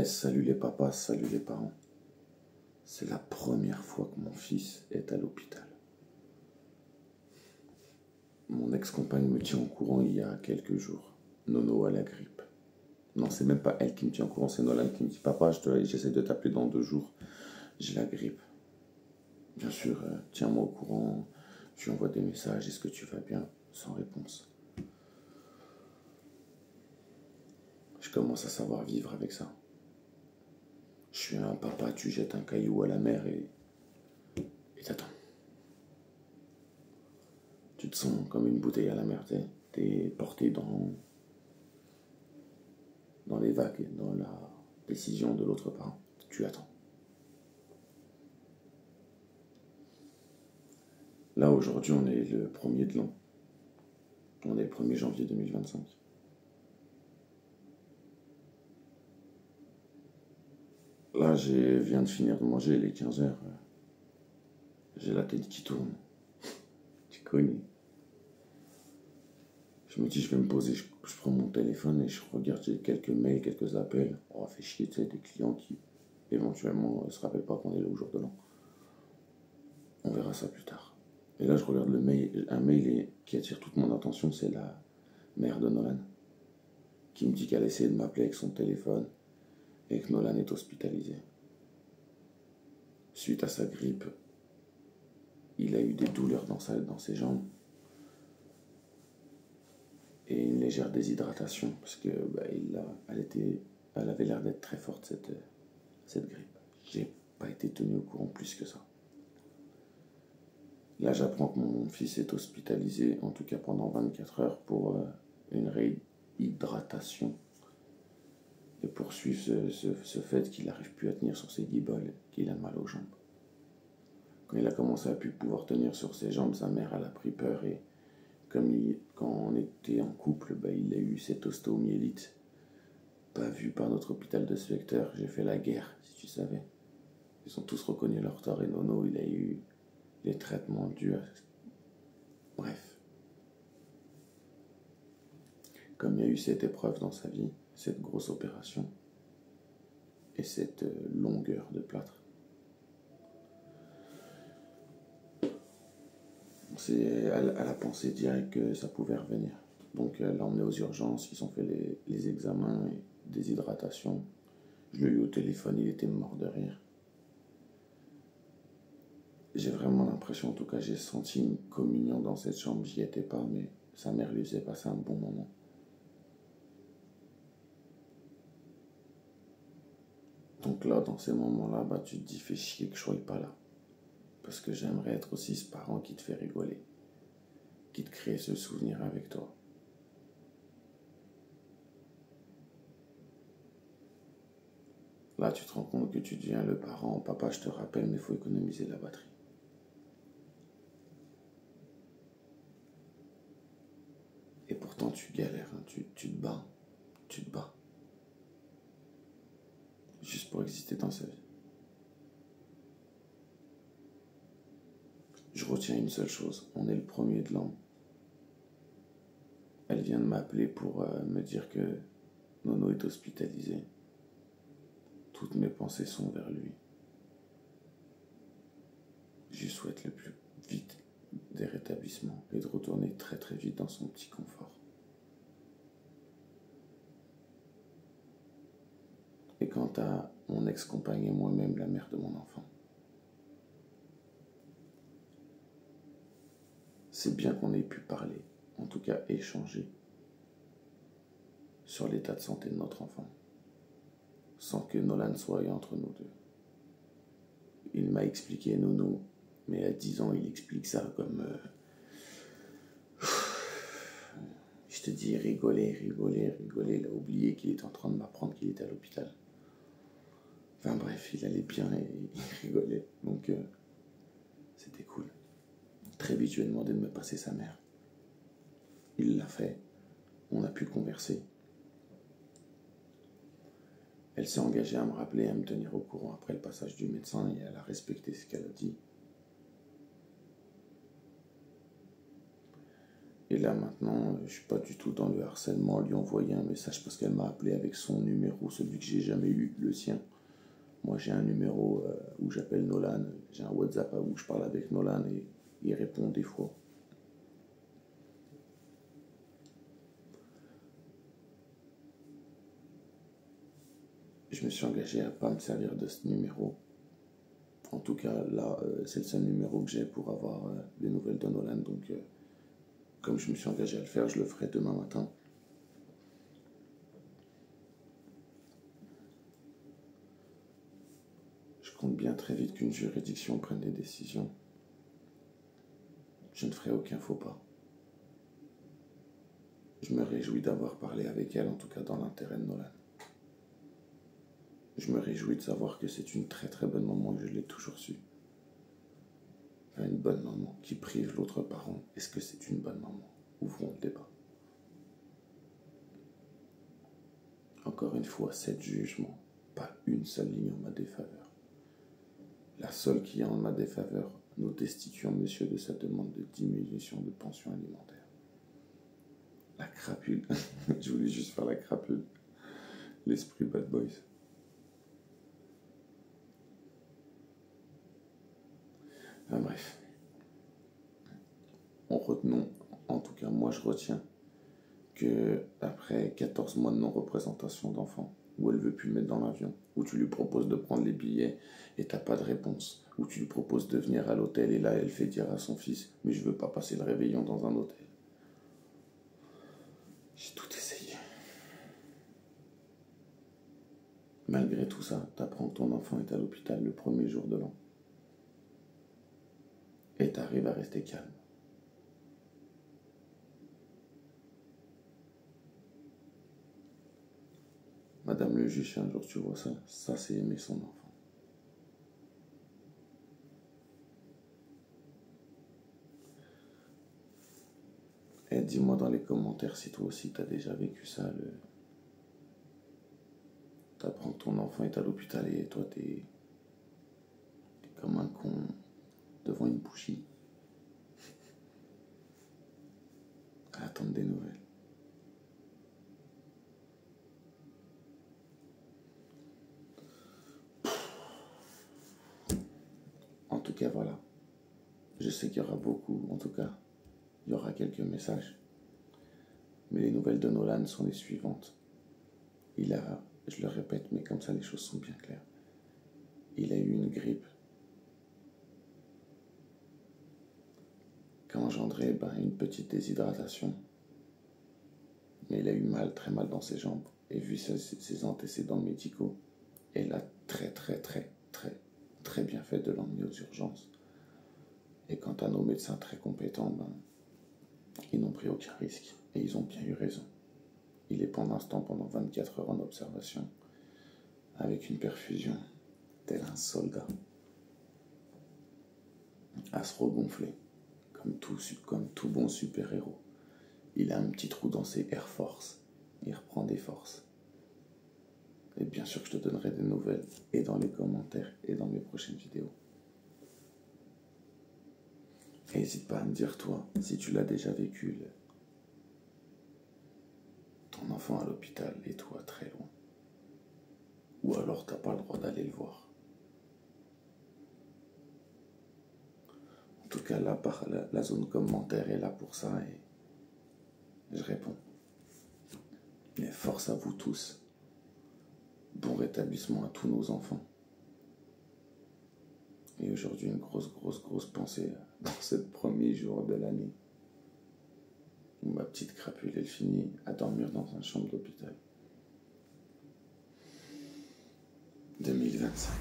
Salut les papas, salut les parents. C'est la première fois que mon fils est à l'hôpital. Mon ex-compagne me tient au courant il y a quelques jours. Nono a la grippe. Non, c'est même pas elle qui me tient au courant, c'est Nolan qui me dit papa, j'essaie de t'appeler dans 2 jours. J'ai la grippe. Bien sûr, tiens-moi au courant. Je lui envoie des messages, est-ce que tu vas bien? Sans réponse. Je commence à savoir vivre avec ça. Je suis un papa, tu jettes un caillou à la mer et t'attends. Tu te sens comme une bouteille à la mer, t'es porté dans les vagues, dans la décision de l'autre parent. Tu attends. Là, aujourd'hui, on est le 1er de l'an. On est le 1er janvier 2025. Là, je viens de finir de manger les 15 heures. J'ai la tête qui tourne. Tu connais. Je me dis, je vais me poser, je prends mon téléphone et je regarde, j'ai quelques mails, quelques appels. Oh, fait chier, tu sais, des clients qui, éventuellement, ne se rappellent pas qu'on est là au jour de l'an. On verra ça plus tard. Et là, je regarde un mail qui attire toute mon attention, c'est la mère de Nolan, qui me dit qu'elle a essayé de m'appeler avec son téléphone et que Nolan est hospitalisé. Suite à sa grippe, il a eu des douleurs dans ses jambes et une légère déshydratation parce que elle avait l'air d'être très forte cette grippe. J'ai pas été tenu au courant plus que ça. Là, j'apprends que mon fils est hospitalisé, en tout cas pendant 24 heures, pour une réhydratation et poursuivre ce fait qu'il n'arrive plus à tenir sur ses guiboles, qu'il a mal aux jambes. Quand il a commencé à plus pouvoir tenir sur ses jambes, sa mère elle a pris peur et quand on était en couple, il a eu cette ostéomyélite, pas vue par notre hôpital de secteur. J'ai fait la guerre, si tu savais. Ils ont tous reconnu leur tort et Nono, il a eu les traitements dus à... Bref. Comme il y a eu cette épreuve dans sa vie, cette grosse opération et cette longueur de elle a pensé direct que ça pouvait revenir. Donc elle l'a emmené aux urgences, ils ont fait les examens et déshydratation. Je l'ai eu au téléphone, il était mort de rire. J'ai vraiment l'impression, en tout cas j'ai senti une communion dans cette chambre, j'y étais pas, mais sa mère lui faisait passer un bon moment. Donc là, dans ces moments-là, tu te dis, fais chier que je sois pas là. Parce que j'aimerais être aussi ce parent qui te fait rigoler, qui te crée ce souvenir avec toi. Là, tu te rends compte que tu deviens le parent. Papa, je te rappelle, mais il faut économiser la batterie. Et pourtant, tu galères, hein. Tu te bats. Tu te bats. Juste pour exister dans sa vie. Je retiens une seule chose. On est le 1er de l'an. Elle vient de m'appeler pour me dire que Nono est hospitalisé. Toutes mes pensées sont vers lui. Je lui souhaite le plus vite des rétablissements et de retourner très très vite dans son petit confort. Et quant à mon ex-compagne et moi-même, la mère de mon enfant, c'est bien qu'on ait pu parler, en tout cas échanger sur l'état de santé de notre enfant, sans que Nolan soit entre nous deux. Il m'a expliqué Nono, mais à 10 ans, il explique ça comme... je te dis, rigoler. Il a oublié qu'il était en train de m'apprendre qu'il était à l'hôpital. Enfin bref, il allait bien et il rigolait. Donc, c'était cool. Très vite, je lui ai demandé de me passer sa mère. Il l'a fait. On a pu converser. Elle s'est engagée à me rappeler, à me tenir au courant après le passage du médecin et elle a respecté ce qu'elle a dit. Et là maintenant, je suis pas du tout dans le harcèlement, lui envoyer un message parce qu'elle m'a appelé avec son numéro, celui que j'ai jamais eu, le sien. Moi j'ai un numéro où j'appelle Nolan, j'ai un WhatsApp où je parle avec Nolan et il répond des fois. Je me suis engagé à pas me servir de ce numéro. En tout cas, là, c'est le seul numéro que j'ai pour avoir des nouvelles de Nolan. Donc, comme je me suis engagé à le faire, je le ferai demain matin. Je compte bien très vite qu'une juridiction prenne des décisions. Je ne ferai aucun faux pas. Je me réjouis d'avoir parlé avec elle, en tout cas dans l'intérêt de Nolan. Je me réjouis de savoir que c'est une très très bonne maman et que je l'ai toujours su. Enfin, une bonne maman qui prive l'autre parent. Est-ce que c'est une bonne maman? Ouvrons le débat. Encore une fois, 7 jugements, pas une seule ligne en ma défaveur. La seule qui est en ma défaveur, nous destituons monsieur de sa demande de diminution de pension alimentaire. La crapule. Je voulais juste faire la crapule. L'esprit bad boys. Enfin, bref. Retenons, en tout cas moi je retiens, que après 14 mois de non-représentation d'enfant, où elle veut plus le mettre dans l'avion, où tu lui proposes de prendre les billets et t'as pas de réponse, où tu lui proposes de venir à l'hôtel et là elle fait dire à son fils mais je veux pas passer le réveillon dans un hôtel. J'ai tout essayé. Malgré tout ça, t'apprends que ton enfant est à l'hôpital le premier jour de l'an. Et t'arrives à rester calme. Madame le juge, un jour tu vois ça, ça c'est aimer son enfant. Et dis-moi dans les commentaires si toi aussi t'as déjà vécu ça, t'apprends que ton enfant est à l'hôpital et toi t'es comme un con devant une bougie à attendre des nouvelles. En tout cas, voilà. Je sais qu'il y aura beaucoup, en tout cas, il y aura quelques messages. Mais les nouvelles de Nolan sont les suivantes. Il a, je le répète, mais comme ça les choses sont bien claires. Il a eu une grippe qui a engendré une petite déshydratation. Mais il a eu mal, très mal dans ses jambes. Et vu ses antécédents médicaux, elle a très bien fait de l'emmener aux urgences. Et quant à nos médecins très compétents, ils n'ont pris aucun risque. Et ils ont bien eu raison. Il est pour l'instant pendant 24 heures en observation, avec une perfusion, tel un soldat, à se regonfler, comme tout bon super-héros. Il a un petit trou dans ses Air Force, il reprend des forces. Et bien sûr que je te donnerai des nouvelles, et dans les commentaires, et dans mes prochaines vidéos. Et n'hésite pas à me dire, toi, si tu l'as déjà vécu, ton enfant à l'hôpital et toi très loin. Ou alors t'as pas le droit d'aller le voir. En tout cas, là, la zone commentaire est là pour ça et je réponds. Mais force à vous tous. Bon rétablissement à tous nos enfants. Et aujourd'hui, une grosse pensée dans ce premier jour de l'année où ma petite crapule, elle finit à dormir dans une chambre d'hôpital. 2025.